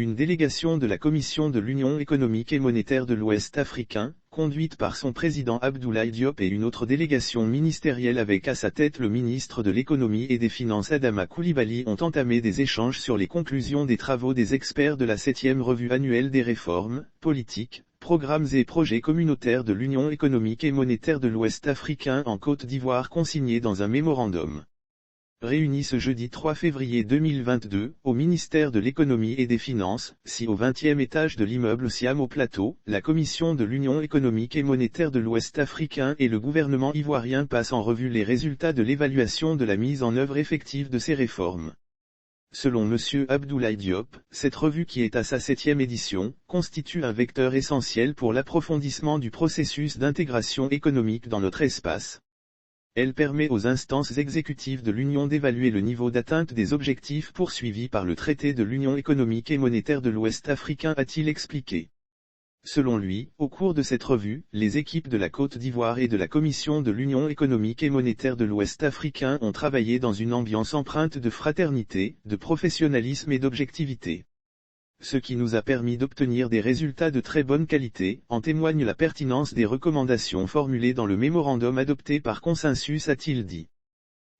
une délégation de la Commission de l'Union économique et monétaire de l'Ouest africain, conduite par son président Abdoulaye Diop et une autre délégation ministérielle avec à sa tête le ministre de l'Économie et des Finances Adama Coulibaly ont entamé des échanges sur les conclusions des travaux des experts de la 7e revue annuelle des réformes, politiques, programmes et projets communautaires de l'Union économique et monétaire de l'Ouest africain en Côte d'Ivoire consignés dans un mémorandum. Réunis ce jeudi 3 février 2022, au ministère de l'Économie et des Finances, au 20e étage de l'immeuble Siam au Plateau, la Commission de l'Union économique et monétaire de l'Ouest africain et le gouvernement ivoirien passent en revue les résultats de l'évaluation de la mise en œuvre effective de ces réformes. Selon M. Abdoulaye Diop, cette revue qui est à sa 7e édition, constitue un vecteur essentiel pour l'approfondissement du processus d'intégration économique dans notre espace. Elle permet aux instances exécutives de l'Union d'évaluer le niveau d'atteinte des objectifs poursuivis par le traité de l'Union économique et monétaire de l'Ouest africain, a-t-il expliqué. Selon lui, au cours de cette revue, les équipes de la Côte d'Ivoire et de la Commission de l'Union économique et monétaire de l'Ouest africain ont travaillé dans une ambiance empreinte de fraternité, de professionnalisme et d'objectivité. Ce qui nous a permis d'obtenir des résultats de très bonne qualité, en témoigne la pertinence des recommandations formulées dans le mémorandum adopté par consensus, a-t-il dit.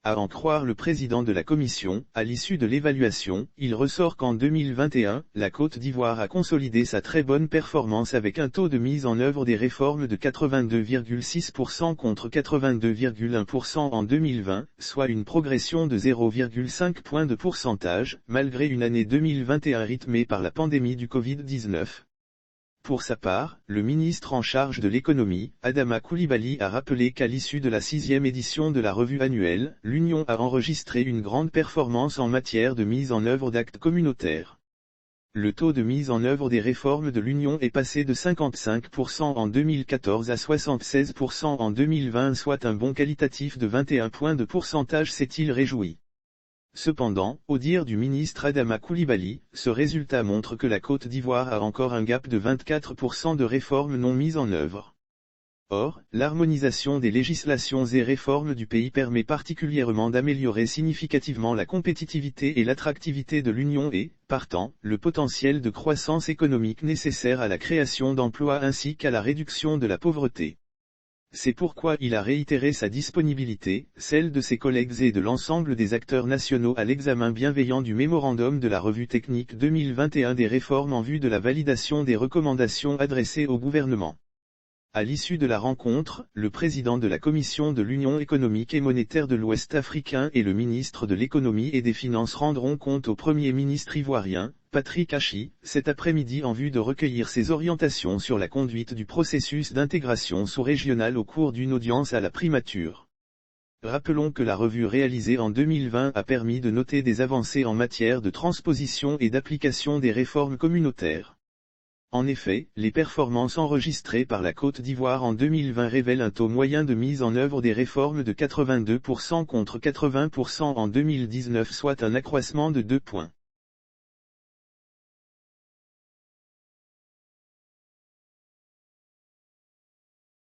À en croire le président de la Commission, à l'issue de l'évaluation, il ressort qu'en 2021, la Côte d'Ivoire a consolidé sa très bonne performance avec un taux de mise en œuvre des réformes de 82,6% contre 82,1% en 2020, soit une progression de 0,5 points de pourcentage, malgré une année 2021 rythmée par la pandémie du Covid-19. Pour sa part, le ministre en charge de l'économie, Adama Coulibaly, a rappelé qu'à l'issue de la 6e édition de la revue annuelle, l'Union a enregistré une grande performance en matière de mise en œuvre d'actes communautaires. Le taux de mise en œuvre des réformes de l'Union est passé de 55% en 2014 à 76% en 2020, soit un bond qualitatif de 21 points de pourcentage, s'est-il réjoui. Cependant, au dire du ministre Adama Coulibaly, ce résultat montre que la Côte d'Ivoire a encore un gap de 24% de réformes non mises en œuvre. Or, l'harmonisation des législations et réformes du pays permet particulièrement d'améliorer significativement la compétitivité et l'attractivité de l'Union et, partant, le potentiel de croissance économique nécessaire à la création d'emplois ainsi qu'à la réduction de la pauvreté. C'est pourquoi il a réitéré sa disponibilité, celle de ses collègues et de l'ensemble des acteurs nationaux à l'examen bienveillant du mémorandum de la revue technique 2021 des réformes en vue de la validation des recommandations adressées au gouvernement. À l'issue de la rencontre, le président de la Commission de l'Union économique et monétaire de l'Ouest africain et le ministre de l'Économie et des Finances rendront compte au Premier ministre ivoirien, Patrick Hachi, cet après-midi en vue de recueillir ses orientations sur la conduite du processus d'intégration sous-régionale au cours d'une audience à la primature. Rappelons que la revue réalisée en 2020 a permis de noter des avancées en matière de transposition et d'application des réformes communautaires. En effet, les performances enregistrées par la Côte d'Ivoire en 2020 révèlent un taux moyen de mise en œuvre des réformes de 82% contre 80% en 2019, soit un accroissement de 2 points.